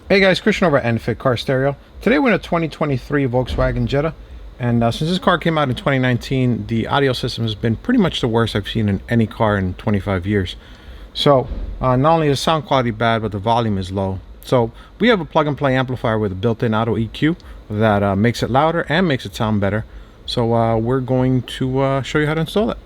Hey guys, Christian over at Enfig Car Stereo. Today we're in a 2023 Volkswagen Jetta, and since this car came out in 2019, the audio system has been pretty much the worst I've seen in any car in 25 years. So not only is sound quality bad, but the volume is low. So we have a plug-and-play amplifier with a built-in auto EQ that makes it louder and makes it sound better. So we're going to show you how to install it.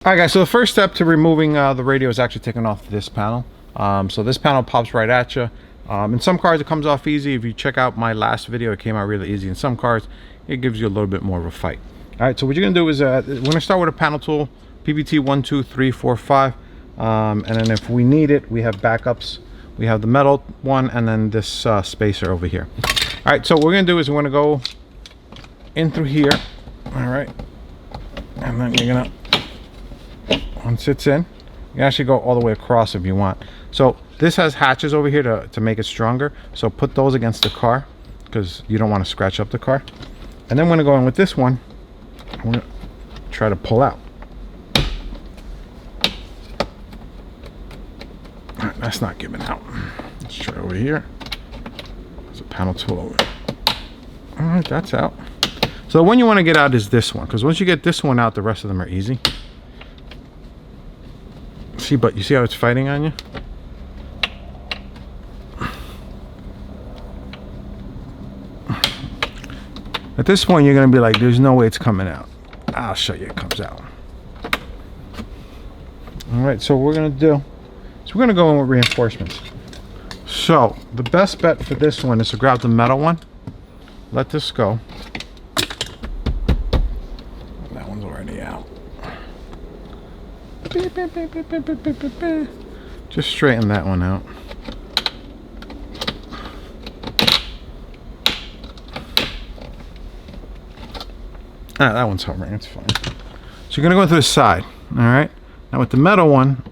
Alright guys, so the first step to removing the radio is actually taking off this panel. So this panel pops right at you. In some cars it comes off easy. If you check out my last video, it came out really easy. In some cars it gives you a little bit more of a fight. All right, so what you're gonna do is we're gonna start with a panel tool, PVT 1, 2, 3, 4, 5, and then if we need it, we have backups. We have the metal one and then this spacer over here. All right, so what we're gonna do is we're gonna go in through here. All right, and then you're gonna, once it's in, you can actually go all the way across if you want. So this has hatches over here to make it stronger. So put those against the car because you don't want to scratch up the car. And then we're gonna go in with this one. We're gonna try to pull out. All right, that's not giving out. Let's try over here. There's a panel tool over there. All right, that's out. So the one you want to get out is this one, because once you get this one out, the rest of them are easy. See, but you see how it's fighting on you? At this point, you're gonna be like, there's no way it's coming out. I'll show you it comes out. All right, so what we're gonna do is we're gonna go in with reinforcements. So the best bet for this one is to grab the metal one, let this go. That one's already out. Just straighten that one out. Ah, that one's hovering, it's fine. So you're gonna go to the side, all right? Now with the metal one,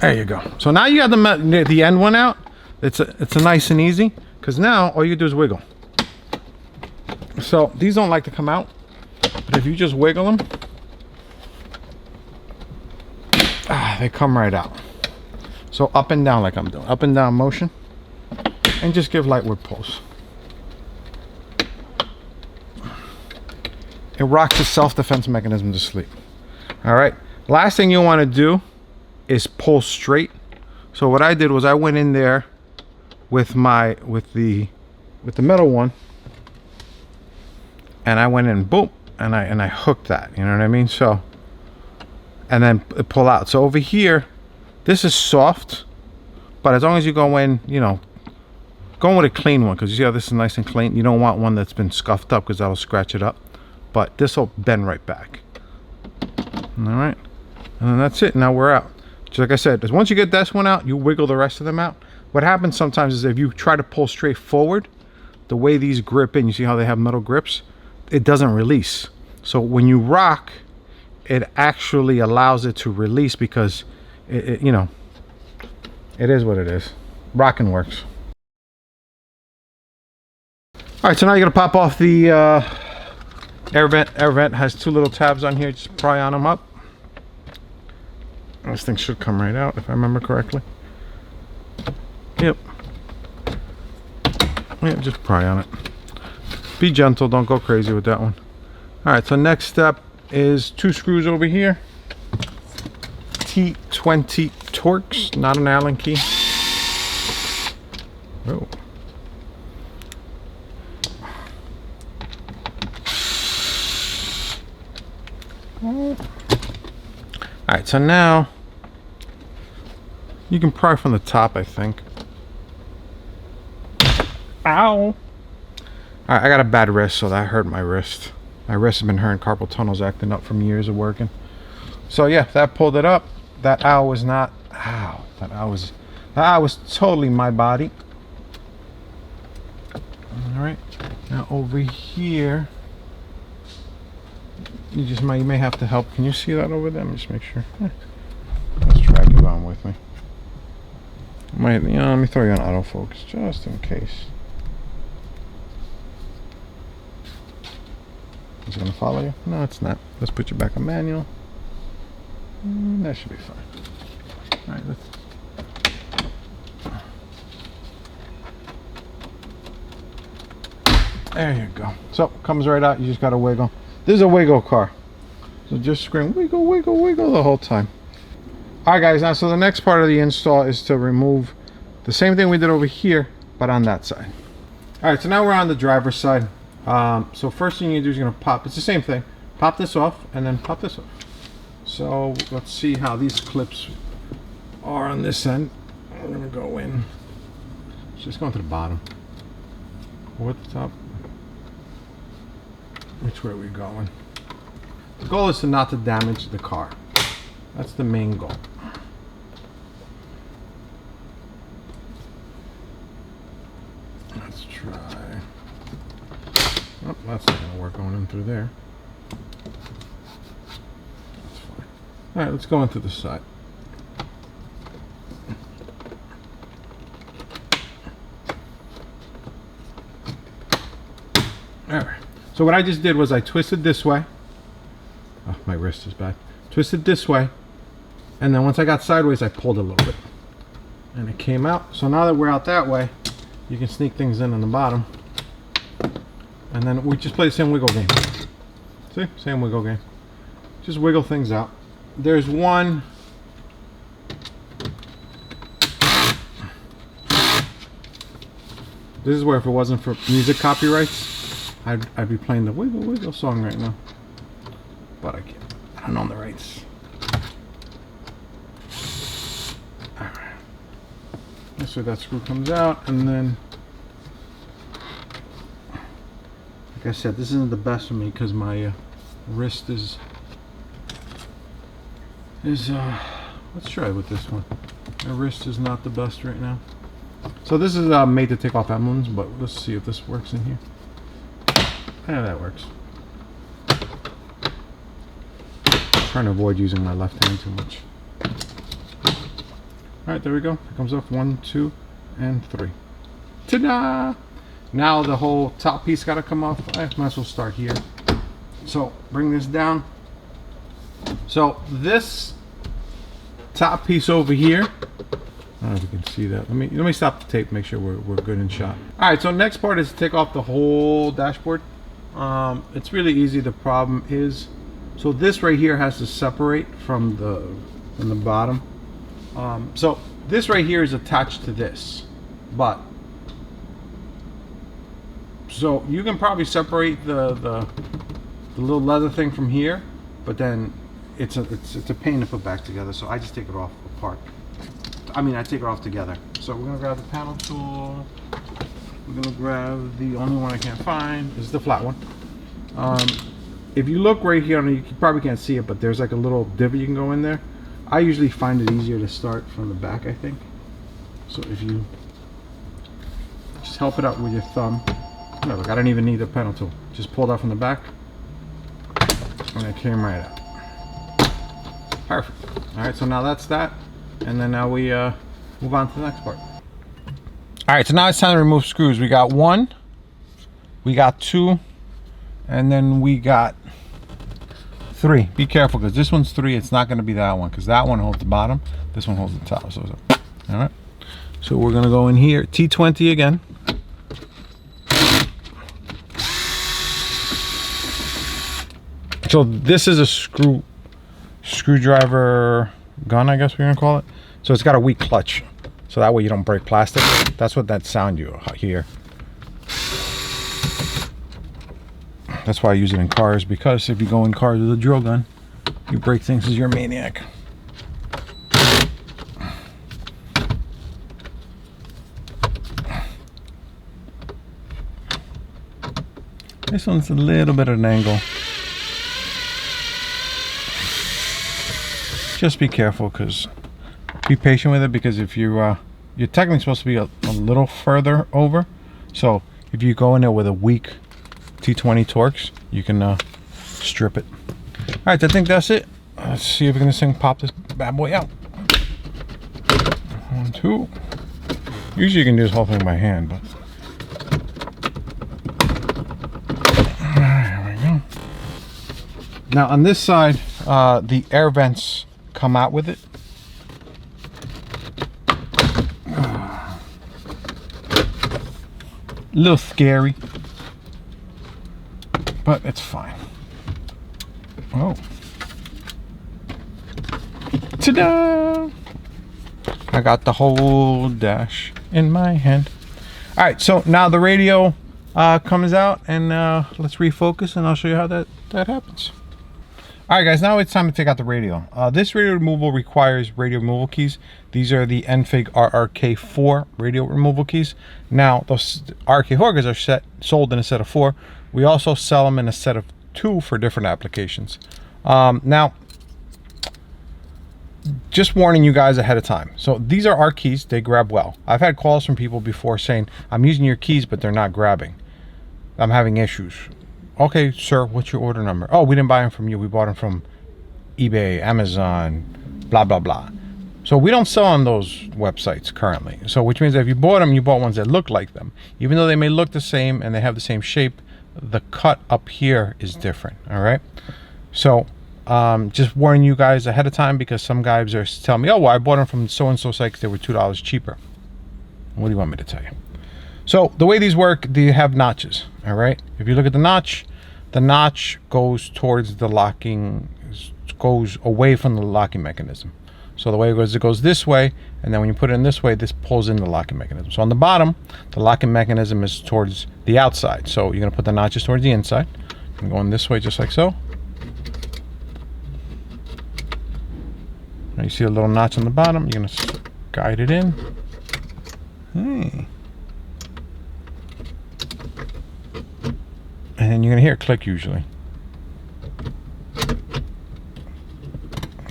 there you go. So now you got the end one out. It's a nice and easy, because now all you do is wiggle. So these don't like to come out, but if you just wiggle them, they come right out. So up and down like I'm doing, up and down motion, and just give lightweight pulls. It rocks the self-defense mechanism to sleep. All right, last thing you want to do is pull straight. So what I did was I went in there with the metal one, and I went in, boom, and I hooked that, you know what I mean? So, and then pull out. So over here, this is soft, but as long as you go in, you know, go with a clean one, because you see how this is nice and clean. You don't want one that's been scuffed up, because that'll scratch it up. But this will bend right back. All right, and then that's it. Now we're out. Just like I said, once you get this one out, you wiggle the rest of them out. What happens sometimes is if you try to pull straight forward, the way these grip in, you see how they have metal grips? It doesn't release. So when you rock, it actually allows it to release, because you know, it is what it is. Rocking works. All right, so now you're gonna pop off the air vent. Air vent has two little tabs on here. Just pry on them up. This thing should come right out if I remember correctly. Yep. Yeah, just pry on it. Be gentle, don't go crazy with that one. All right, so next step is two screws over here. T20 Torx, not an Allen key. Oh. All right, so now you can pry from the top, I think. Ow! All right, I got a bad wrist, so that hurt my wrist. My wrist has been hurting, carpal tunnel's acting up from years of working. So yeah, that pulled it up. That ow was not, ow. That ow was totally my body. All right, now over here, you may have to help. Can you see that over there? Let me just make sure. Let's drag you on with me. Let me throw you on autofocus just in case. Is it gonna follow you? No, it's not. Let's put you back on manual. That should be fine. All right, let's. There you go. So comes right out. You just gotta wiggle. This is a wiggle car, so just scream wiggle, wiggle, wiggle the whole time. All right, guys. Now, so the next part of the install is to remove the same thing we did over here, but on that side. All right. So now we're on the driver's side. So first thing you do is you're gonna pop. It's the same thing. Pop this off and then pop this off. So let's see how these clips are on this end. We're gonna go in. Just going to the bottom or at the top. Which way are we going? The goal is to not to damage the car. That's the main goal. Let's try. Oh, that's not gonna work going in through there. That's fine. All right, let's go into the side. All right. So what I just did was I twisted this way. Oh, my wrist is bad. Twisted this way, and then once I got sideways, I pulled a little bit, and it came out. So now that we're out that way, you can sneak things in on the bottom, and then we just play the same wiggle game. See, same wiggle game. Just wiggle things out. There's one. This is where if it wasn't for music copyrights, I'd be playing the wiggle wiggle song right now, but I can't. I don't own the rights. All right. So that screw comes out, and then, like I said, this isn't the best for me because my wrist is. Let's try with this one. My wrist is not the best right now. So this is made to take off emblems, but let's see if this works in here. Yeah, that works. I'm trying to avoid using my left hand too much. Alright, there we go. It comes off 1, 2, and 3. Ta-da! Now the whole top piece got to come off. I might as well start here. So bring this down. So this top piece over here, I don't know if you can see that. Let me stop the tape, make sure we're good in shot. Alright, so next part is to take off the whole dashboard. It's really easy. The problem is, so this right here has to separate from the bottom. So this right here is attached to this, but so you can probably separate the little leather thing from here, but then it's a pain to put back together. So I just take it off apart. I mean, I take it off together. So we're gonna grab the panel tool. We're gonna grab the only one I can't find. This is the flat one. If you look right here, you probably can't see it, but there's like a little divot you can go in there. I usually find it easier to start from the back, I think. So if you just help it out with your thumb. No, look, I don't even need a panel tool. Just pull it out from the back, and it came right out. Perfect. All right, so now that's that. And then now we move on to the next part. All right, so now it's time to remove screws. We got 1, we got 2, and then we got 3. Be careful because this one's 3. It's not going to be that one because that one holds the bottom. This one holds the top. So, all right. So we're going to go in here. T20 again. So this is a screwdriver gun, I guess we're going to call it. So it's got a weak clutch. So that way you don't break plastic. That's what that sound you hear. That's why I use it in cars, because if you go in cars with a drill gun, you break things as you're a maniac. This one's a little bit at an angle. Just be careful, because be patient with it, because if you're technically supposed to be a little further over. So if you go in there with a weak T20 Torx, you can strip it. All right, I think that's it. Let's see if we can this thing pop this bad boy out. 1, 2. Usually you can do this whole thing by hand, but there we go. Now on this side, the air vents come out with it. A little scary, but it's fine. Oh. Ta-da! I got the whole dash in my hand. All right, so now the radio comes out, and let's refocus, and I'll show you how that happens. All right, guys, now it's time to take out the radio. This radio removal requires radio removal keys. These are the Enfig RRK4 radio removal keys. Now, those RRK4 are sold in a set of 4. We also sell them in a set of 2 for different applications. Now, just warning you guys ahead of time. So these are our keys. They grab well. I've had calls from people before saying, I'm using your keys, but they're not grabbing. I'm having issues. Okay, sir, what's your order number? Oh, we didn't buy them from you. We bought them from eBay, Amazon, blah, blah, blah. So we don't sell on those websites currently. So which means that if you bought them, you bought ones that look like them. Even though they may look the same and they have the same shape, the cut up here is different, all right? So just warning you guys ahead of time, because some guys are telling me, oh, well, I bought them from so-and-so site because they were $2 cheaper. What do you want me to tell you? So the way these work, they have notches, all right? If you look at the notch goes towards the locking, goes away from the locking mechanism. So the way it goes this way, and then when you put it in this way, this pulls in the locking mechanism. So on the bottom, the locking mechanism is towards the outside. So you're gonna put the notches towards the inside. I'm going this way just like so. Now you see a little notch on the bottom, you're gonna guide it in. Hey. And then you're gonna hear it click usually.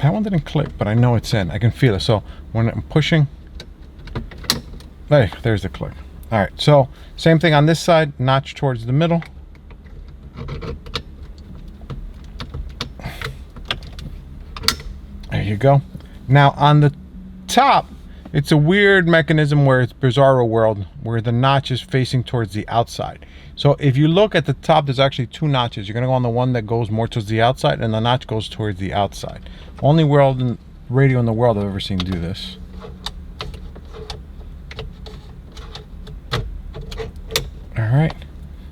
That one didn't click, but I know it's in. I can feel it. So when I'm pushing, hey, there's the click. All right, so same thing on this side, notch towards the middle. There you go. Now on the top, it's a weird mechanism where it's Bizarro World, where the notch is facing towards the outside. So if you look at the top, there's actually 2 notches. You're gonna go on the one that goes more towards the outside, and the notch goes towards the outside. Only radio in the world I've ever seen do this. All right,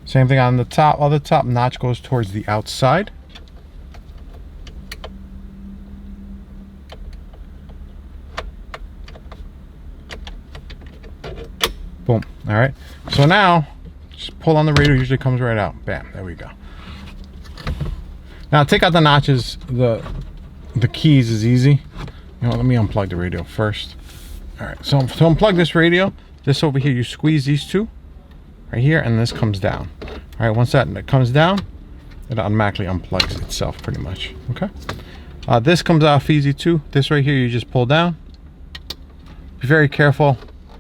same thing on the top. On the top, notch goes towards the outside. Boom. All right, so now just pull on the radio, usually comes right out. Bam, there we go. Now take out the notches. The keys is easy. You know, let me unplug the radio first. All right, so to unplug this radio, this over here, you squeeze these 2 right here, and this comes down. All right, once that comes down, it automatically unplugs itself pretty much, okay? This comes off easy too. This right here, you just pull down. Be very careful,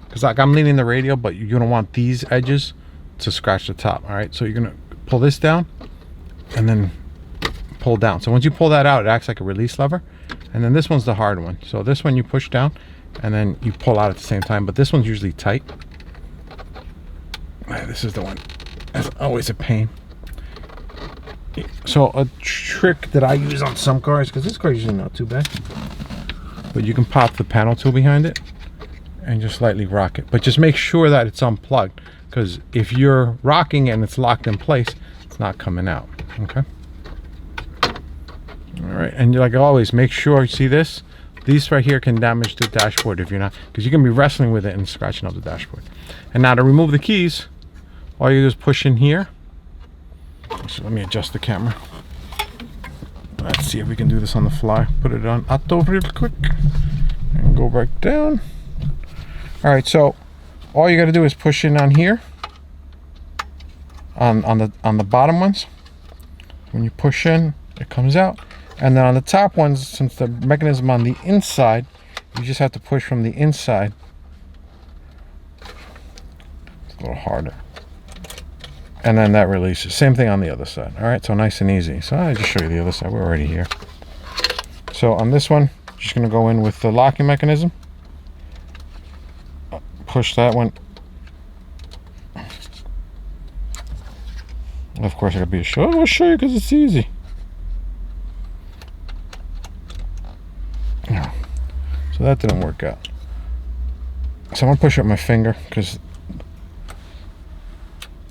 because like I'm leaning the radio, but you don't want these edges to scratch the top. All right, so you're gonna pull this down and then pull down. So once you pull that out, it acts like a release lever. And then this one's the hard one. So this one you push down and then you pull out at the same time, but this one's usually tight. This is the one that's always a pain. So a trick that I use on some cars, because this car is usually not too bad, but you can pop the panel tool behind it and just slightly rock it, but just make sure that it's unplugged, because if you're rocking and it's locked in place, it's not coming out. Okay, all right, and like always, make sure you see this, these right here can damage the dashboard if you're not, because you're gonna be wrestling with it and scratching up the dashboard. And now to remove the keys, all you do is push in here. So let me adjust the camera. Let's see if we can do this on the fly. Put it on auto real quick and go back down. All right, so all you got to do is push in on here, on the bottom ones. When you push in, it comes out, and then on the top ones, since the mechanism on the inside, you just have to push from the inside. It's a little harder. And then that releases. Same thing on the other side. All right, so nice and easy. So I'll just show you the other side. We're already here. So on this one, just gonna go in with the locking mechanism. Push that one. Of course, I gotta be sure. I'll show you because it's easy. So that didn't work out. So I'm gonna push up my finger because.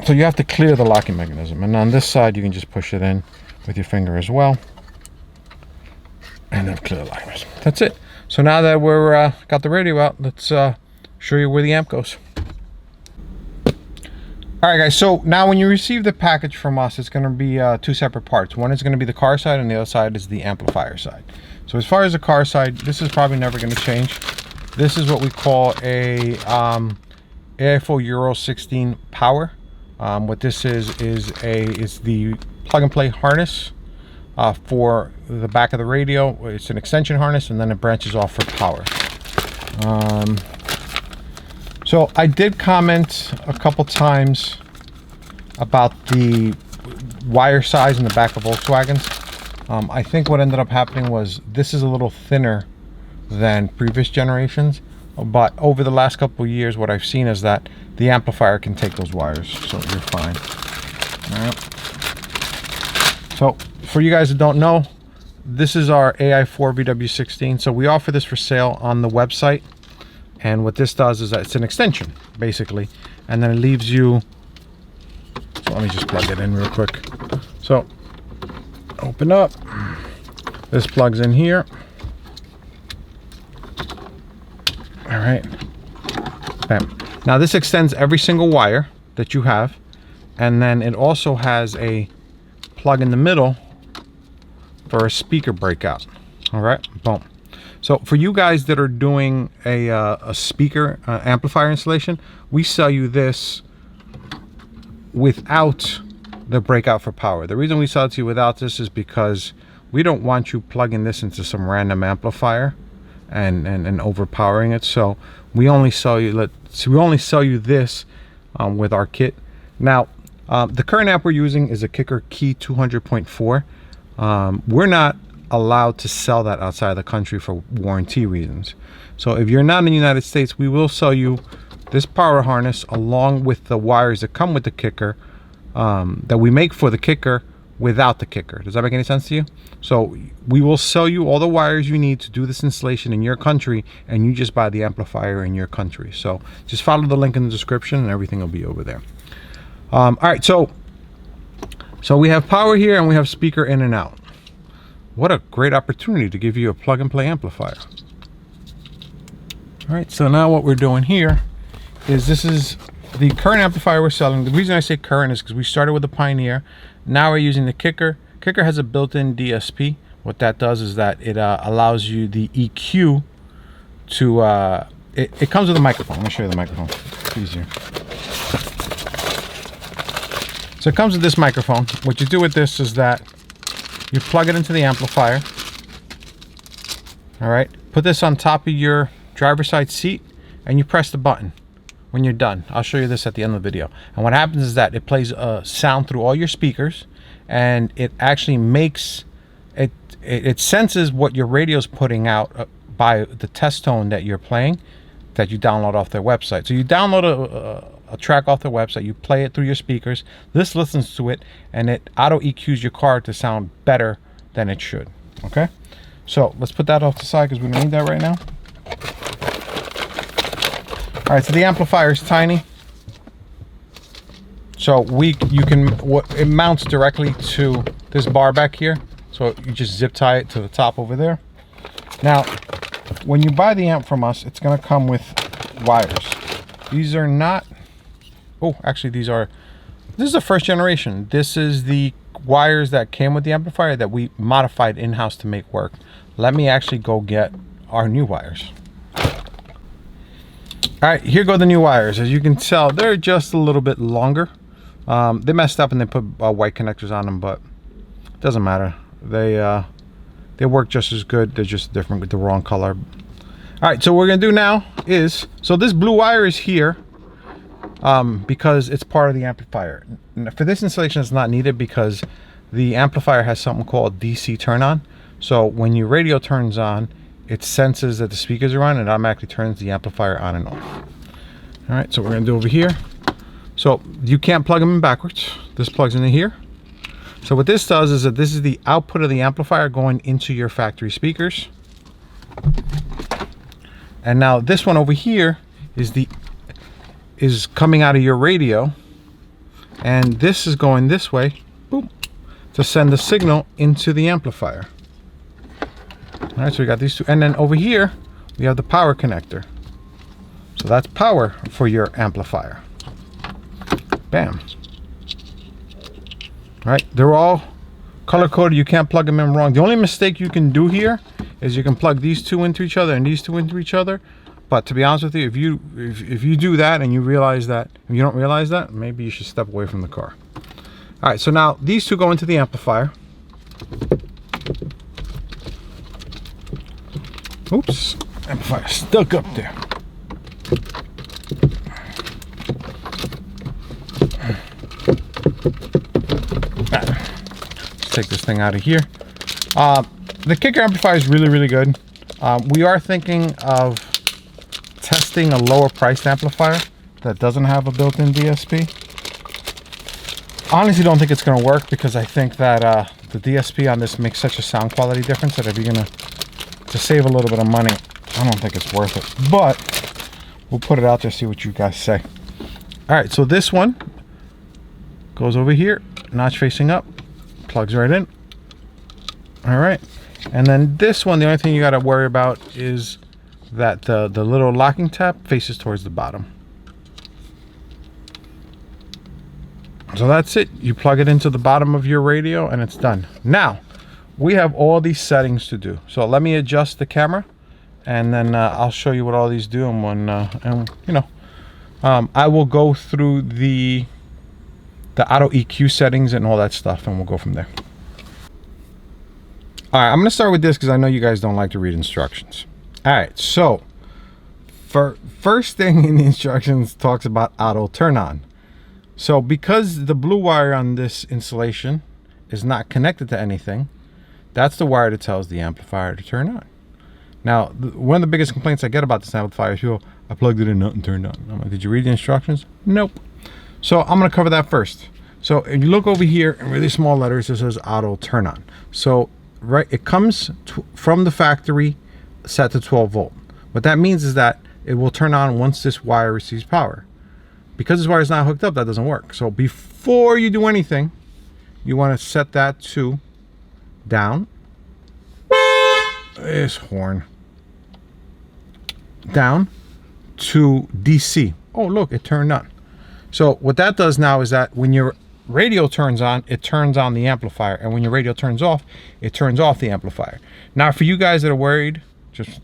So you have to clear the locking mechanism, and on this side you can just push it in with your finger as well, and then clear the locking mechanism. That's it. So now that we're got the radio out, let's show you where the amp goes. All right, guys. So now when you receive the package from us, it's going to be two separate parts. One is going to be the car side, and the other side is the amplifier side. So as far as the car side, this is probably never going to change. This is what we call a EURO16 power. What this is the plug-and-play harness for the back of the radio. It's an extension harness, and then it branches off for power. So I did comment a couple times about the wire size in the back of Volkswagens. I think what ended up happening was this is a little thinner than previous generations, but over the last couple of years what I've seen is that the amplifier can take those wires, so you're fine. All right. So for you guys that don't know, this is our AI4 VW16. So we offer this for sale on the website, and what this does is that it's an extension basically, and then it leaves you. So let me just plug it in real quick. So open up, this plugs in here. All right, bam. Now this extends every single wire that you have, and then it also has a plug in the middle for a speaker breakout. All right, boom. So for you guys that are doing a speaker amplifier installation, we sell you this without the breakout for power. The reason we sell it to you without this is because we don't want you plugging this into some random amplifier and overpowering it. So we only sell you this with our kit. Now the current amp we're using is a Kicker Key 200.4. We're not allowed to sell that outside of the country for warranty reasons. So if you're not in the United States, we will sell you this power harness along with the wires that come with the Kicker, that we make for the Kicker without the Kicker. Does that make any sense to you? So we will sell you all the wires you need to do this installation in your country, and you just buy the amplifier in your country. So just follow the link in the description and everything will be over there. All right, so we have power here and we have speaker in and out. What a great opportunity to give you a plug-and-play amplifier. All right, so now what we're doing here is this is the current amplifier we're selling. The reason I say current is because we started with the Pioneer. Now we're using the Kicker. Kicker has a built-in DSP. What that does is that it allows you the EQ to, it comes with a microphone. Let me show you the microphone. It's easier. So it comes with this microphone. What you do with this is that you plug it into the amplifier. All right, put this on top of your driver's side seat and you press the button when you're done. I'll show you this at the end of the video. And what happens is that it plays a sound through all your speakers, and it actually makes it, it senses what your radio's putting out by the test tone that you're playing, that you download off their website. So you download a track off their website, you play it through your speakers, this listens to it, and it auto EQs your car to sound better than it should. Okay, so let's put that off the side because we don't need that right now. All right, so the amplifier is tiny, so it mounts directly to this bar back here, so you just zip tie it to the top over there. Now when you buy the amp from us, it's going to come with wires. These are not, oh, actually this is the first generation. This is the wires that came with the amplifier that we modified in-house to make work. Let me actually go get our new wires. All right, here go the new wires. As you can tell, they're just a little bit longer. They messed up and they put white connectors on them, but it doesn't matter. They work just as good. They're just different with the wrong color. All right, so what we're gonna do now is, so this blue wire is here because it's part of the amplifier. For this installation, it's not needed because the amplifier has something called DC turn on. So when your radio turns on, it senses that the speakers are on and it automatically turns the amplifier on and off. All right, so what we're gonna do over here. So you can't plug them in backwards. This plugs into here. So what this does is that this is the output of the amplifier going into your factory speakers. And now this one over here is coming out of your radio, and this is going this way, boom, to send the signal into the amplifier. All right, so we got these two, and then over here we have the power connector. So that's power for your amplifier. Bam. All right, they're all color coded. You can't plug them in wrong. The only mistake you can do here is you can plug these two into each other and these two into each other. But to be honest with you, if you do that and you realize that, if you don't realize that, maybe you should step away from the car. All right, so now these two go into the amplifier. Oops, amplifier stuck up there. Let's take this thing out of here. The kicker amplifier is really, really good. We are thinking of testing a lower priced amplifier that doesn't have a built-in DSP. Honestly, don't think it's going to work, because I think that the DSP on this makes such a sound quality difference that if you're going to save a little bit of money, I don't think it's worth it. But we'll put it out there, see what you guys say. All right, so this one goes over here, notch facing up, plugs right in. All right, and then this one, the only thing you got to worry about is that the little locking tab faces towards the bottom. So that's it. You plug it into the bottom of your radio and it's done. Now we have all these settings to do. So let me adjust the camera, and then I'll show you what all these do. And when I will go through the auto EQ settings and all that stuff, and we'll go from there. All right, I'm gonna start with this because I know you guys don't like to read instructions. All right, so first thing in the instructions talks about auto turn on. So because the blue wire on this installation is not connected to anything, that's the wire that tells the amplifier to turn on. Now, one of the biggest complaints I get about this amplifier is people, I plugged it in, nothing turned on. I'm like, did you read the instructions? Nope. So I'm gonna cover that first. So if you look over here in really small letters, it says auto turn on. So right, it comes from the factory set to 12 volt. What that means is that it will turn on once this wire receives power. Because this wire is not hooked up, that doesn't work. So before you do anything, you want to set that to down. This horn. Down to DC. Oh, look, it turned on. So what that does now is that when your radio turns on, it turns on the amplifier. And when your radio turns off, it turns off the amplifier. Now, for you guys that are worried,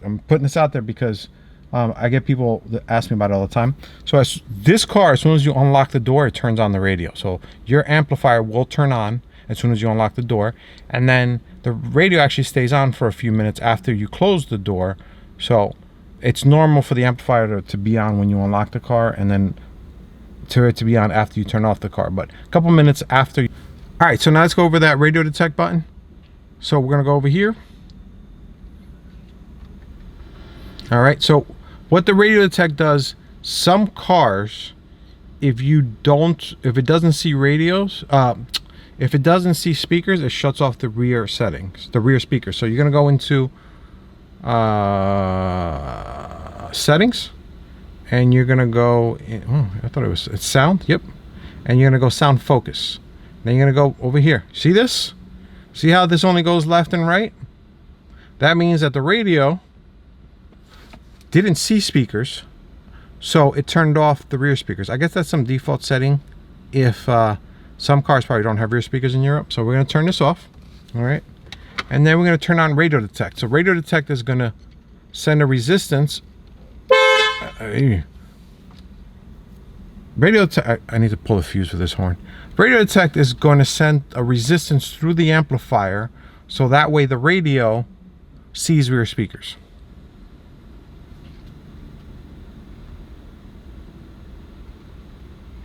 I'm putting this out there because I get people that ask me about it all the time. So as this car, as soon as you unlock the door, it turns on the radio. So your amplifier will turn on as soon as you unlock the door. And then the radio actually stays on for a few minutes after you close the door. So it's normal for the amplifier to be on when you unlock the car, and then to it to be on after you turn off the car. But a couple minutes after. All right, so now let's go over that radio detect button. So we're gonna go over here. All right, so what the radio detect does, some cars, if it doesn't see radios, if it doesn't see speakers, it shuts off the rear settings, the rear speakers. So you're gonna go into settings, and you're gonna go in, I thought it's sound, yep. And you're gonna go sound focus. Then you're gonna go over here. See this? See how this only goes left and right? That means that the radio didn't see speakers, so it turned off the rear speakers. I guess that's some default setting if some cars probably don't have rear speakers in Europe. So we're going to turn this off. All right, and then we're going to turn on radio detect. So radio detect is going to send a resistance. Radio detect, I need to pull a fuse for this horn. Radio detect is going to send a resistance through the amplifier, so that way the radio sees rear speakers.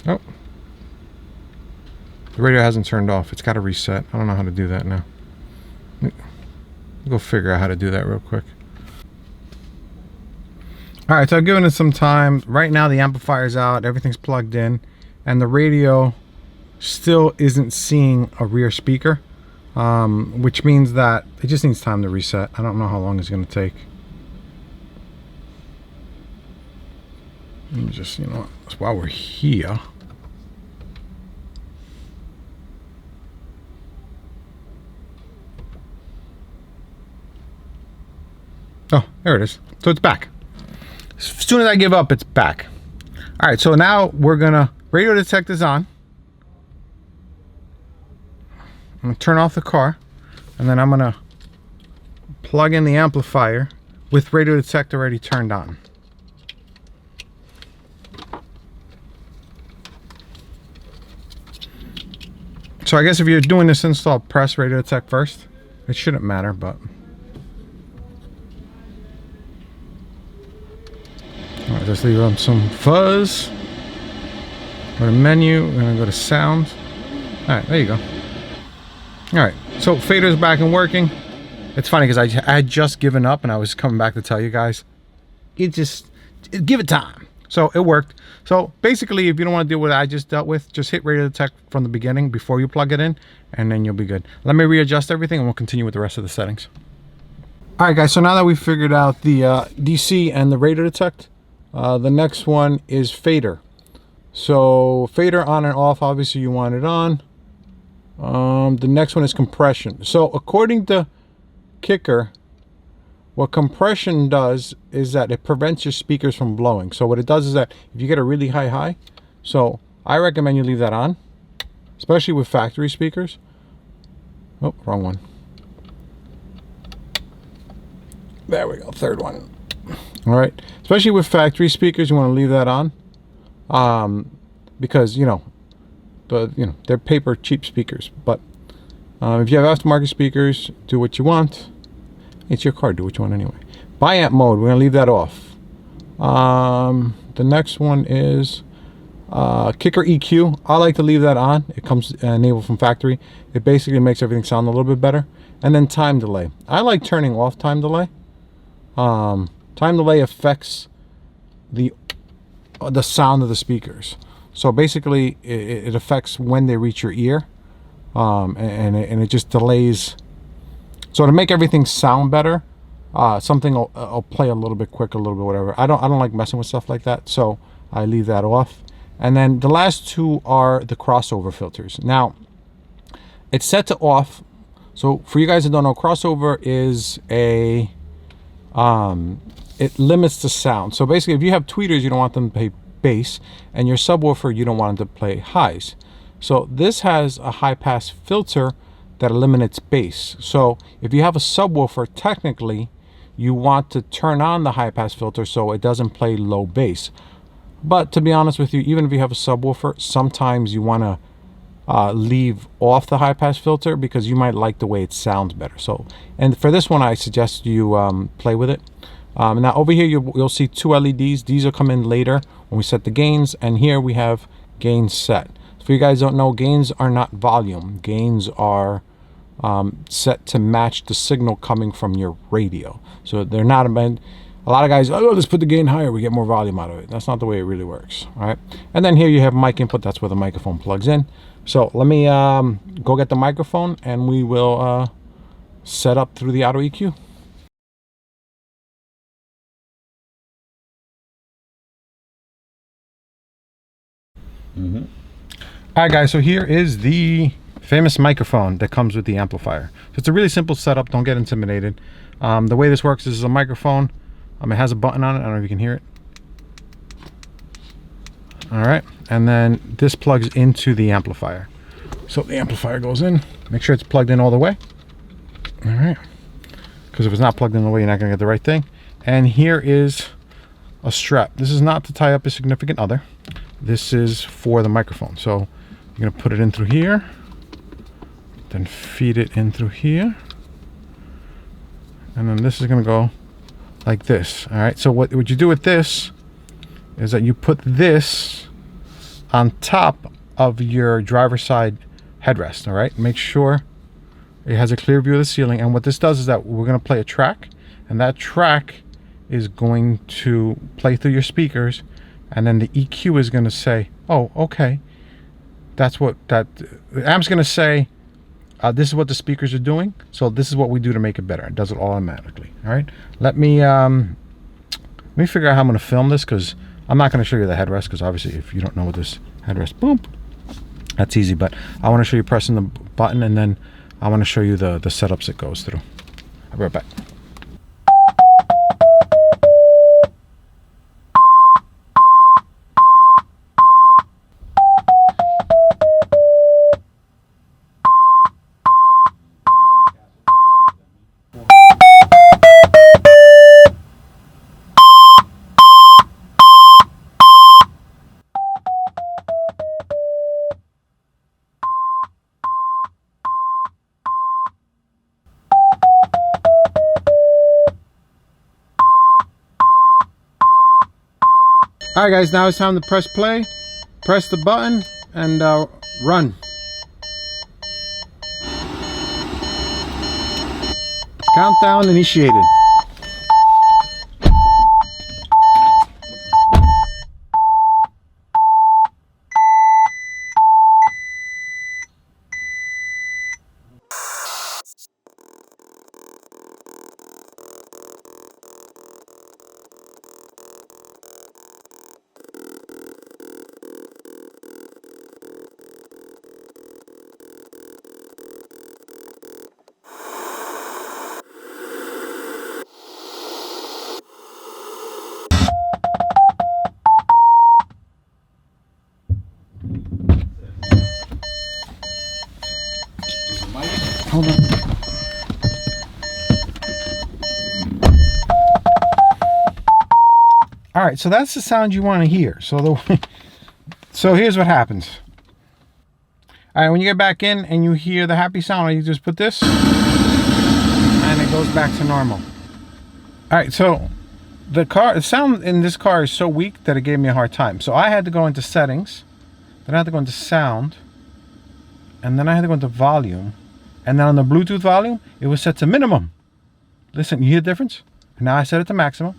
Oh, the radio hasn't turned off. It's got to reset. I don't know how to do that now. Go figure out how to do that real quick. All right, so I've given it some time. Right now the amplifier's out, everything's plugged in, and the radio still isn't seeing a rear speaker, which means that it just needs time to reset. I don't know how long it's going to take. Let me just, you know, while we're here. Oh, there it is. So it's back. As soon as I give up, it's back. All right, so now we're gonna, radio detect is on. I'm gonna turn off the car, and then I'm gonna plug in the amplifier with radio detect already turned on. So I guess if you're doing this install, press radio detect first. It shouldn't matter, but. All right, just leave on some fuzz. Go to menu, we're gonna go to sound. All right, there you go. All right, so fader's back and working. It's funny because I had just given up and I was coming back to tell you guys. Give it time. So it worked. So basically, if you don't want to deal with what I just dealt with, just hit radio detect from the beginning before you plug it in, and then you'll be good. Let me readjust everything and we'll continue with the rest of the settings. All right, guys, so now that we've figured out the DC and the radio detect, the next one is fader. So fader on and off, obviously you want it on. The next one is compression. So according to Kicker, what compression does is that it prevents your speakers from blowing. So what it does is that if you get a really high, so I recommend you leave that on, especially with factory speakers. Oh, wrong one. There we go, third one. All right, especially with factory speakers, you want to leave that on, because you know they're paper cheap speakers. But if you have aftermarket speakers, do what you want. It's your car, do what you want anyway. Biamp mode, we're gonna leave that off. The next one is Kicker EQ. I like to leave that on. It comes enabled from factory. It basically makes everything sound a little bit better. And then time delay. I like turning off time delay. Time delay affects the sound of the speakers. So basically, it affects when they reach your ear, and it just delays. So to make everything sound better, something will play a little bit quicker, a little bit whatever. I don't like messing with stuff like that, so I leave that off. And then the last two are the crossover filters. Now, it's set to off. So for you guys that don't know, crossover is a it limits the sound. So basically, if you have tweeters, you don't want them to play bass, and your subwoofer, you don't want them to play highs. So this has a high pass filter that eliminates bass. So if you have a subwoofer, technically you want to turn on the high pass filter so it doesn't play low bass. But to be honest with you, even if you have a subwoofer, sometimes you want to leave off the high pass filter because you might like the way it sounds better. So, and for this one, I suggest you play with it. Now over here you'll see two LEDs. These will come in later when we set the gains, and here we have gains set. If you guys don't know, gains are not volume. Gains are set to match the signal coming from your radio. So they're not a lot of guys, oh, let's put the gain higher, we get more volume out of it. That's not the way it really works. All right. And then here you have mic input. That's where the microphone plugs in. So let me go get the microphone and we will set up through the auto EQ. All right, guys, so here is the famous microphone that comes with the amplifier. So it's a really simple setup. Don't get intimidated. The way this works is a microphone. It has a button on it. I don't know if you can hear it. All right, and then this plugs into the amplifier. So the amplifier goes in. Make sure it's plugged in all the way. All right, because if it's not plugged in all the way, you're not gonna get the right thing. And here is a strap. This is not to tie up a significant other. This is for the microphone. So you're gonna put it in through here, then feed it in through here, and then this is gonna go like this. All right, so what you do with this is that you put this on top of your driver's side headrest. All right, make sure it has a clear view of the ceiling. And what this does is that we're gonna play a track, and that track is going to play through your speakers, and then the EQ is gonna say, oh, okay, that's what that amp's gonna say. This is what the speakers are doing, so this is what we do to make it better. It does it automatically. All right, let me figure out how I'm going to film this, because I'm not going to show you the headrest because obviously if you don't know what this headrest, boom, that's easy. But I want to show you pressing the button, and then I want to show you the setups it goes through. I'll be right back. All right, guys, now it's time to press play, press the button, and run. Countdown initiated. Hold on. All right, so that's the sound you want to hear. So here's what happens. All right, when you get back in and you hear the happy sound, you just put this, and it goes back to normal. All right, so the sound in this car is so weak that it gave me a hard time. So I had to go into settings, then I had to go into sound, and then I had to go into volume. And then on the Bluetooth volume, it was set to minimum. Listen, you hear the difference? Now I set it to maximum.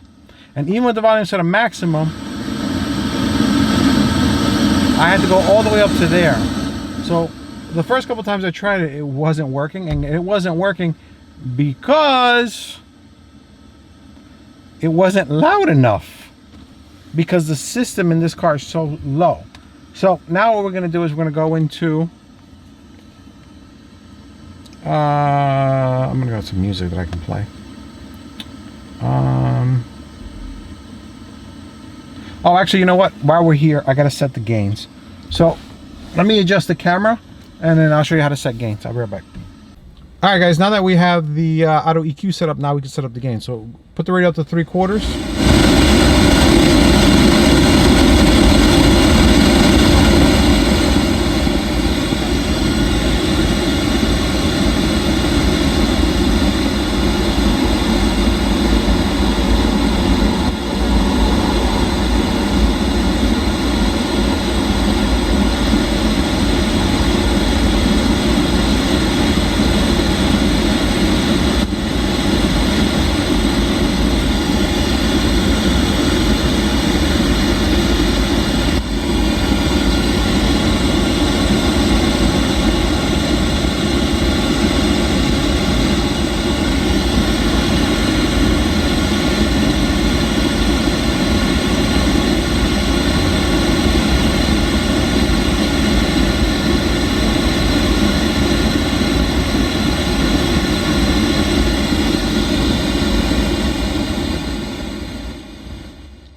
And even with the volume set to maximum, I had to go all the way up to there. So the first couple times I tried it, it wasn't working. And it wasn't working because it wasn't loud enough. Because the system in this car is so low. So now what we're going to do is we're going to go into... I'm gonna go to some music that I can play. Oh, actually, you know what? While we're here, I gotta set the gains. So let me adjust the camera, and then I'll show you how to set gains. I'll be right back. All right, guys. Now that we have the auto EQ set up, now we can set up the gain. So put the radio up to 3/4.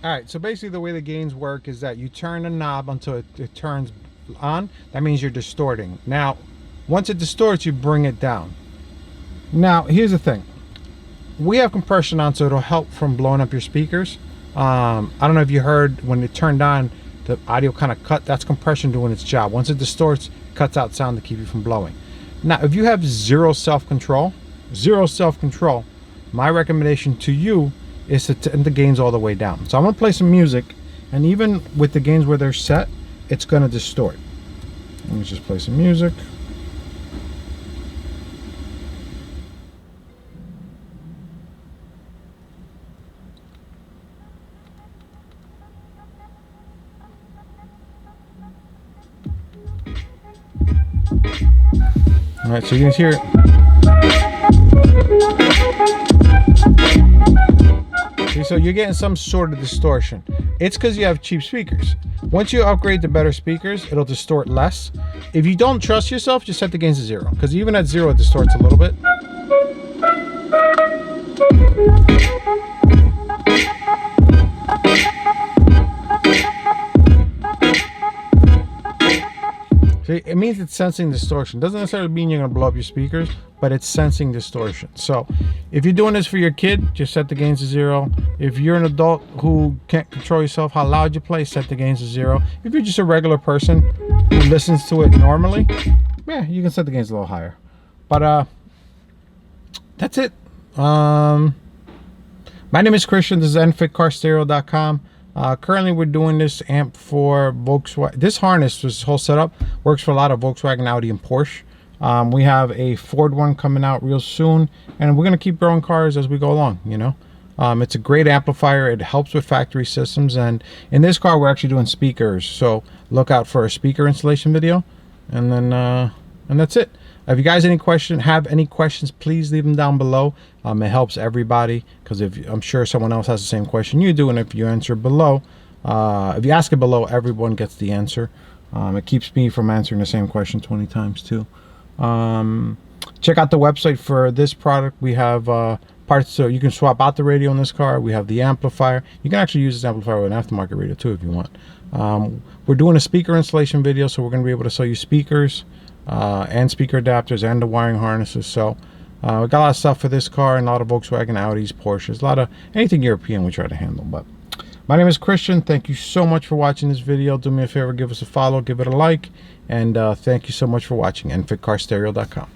All right, so basically the way the gains work is that you turn the knob until it turns on. That means you're distorting. Now, once it distorts, you bring it down. Now, here's the thing. We have compression on, so it'll help from blowing up your speakers. I don't know if you heard when it turned on, the audio kind of cut. That's compression doing its job. Once it distorts, it cuts out sound to keep you from blowing. Now, if you have zero self-control, my recommendation to you is to turn the gains all the way down. So I'm gonna play some music, and even with the gains where they're set, it's gonna distort. Let me just play some music. All right, so you can hear it. See, so you're getting some sort of distortion. it's because you have cheap speakers. Once you upgrade to better speakers, it'll distort less. If you don't trust yourself, just set the gains to 0, because even at 0 it distorts a little bit. See, it means it's sensing distortion. Doesn't necessarily mean you're going to blow up your speakers, but it's sensing distortion. So if you're doing this for your kid, just set the gains to 0. If you're an adult who can't control yourself how loud you play, set the gains to 0. If you're just a regular person who listens to it normally, yeah, you can set the gains a little higher. But that's it. My name is Christian. This is EnfigCarStereo.com. Currently we're doing this amp for Volkswagen. This harness, this whole setup, works for a lot of Volkswagen, Audi, and Porsche. We have a Ford one coming out real soon, and we're going to keep growing cars as we go along, you know. It's a great amplifier. It helps with factory systems, and in this car we're actually doing speakers, so look out for a speaker installation video. And then and that's it. If you guys have any questions, please leave them down below. It helps everybody, because I'm sure someone else has the same question you do, and if you answer below, if you ask it below, everyone gets the answer. It keeps me from answering the same question 20 times too. Check out the website for this product. We have parts, so you can swap out the radio in this car. We have the amplifier. You can actually use this amplifier with an aftermarket radio too if you want. We're doing a speaker installation video, so we're going to be able to sell you speakers and speaker adapters and the wiring harnesses. So we got a lot of stuff for this car, and a lot of Volkswagen, Audis, Porsches, a lot of anything European we try to handle. But my name is Christian. Thank you so much for watching this video. Do me a favor, give us a follow, give it a like, and thank you so much for watching. EnfigCarStereo.com.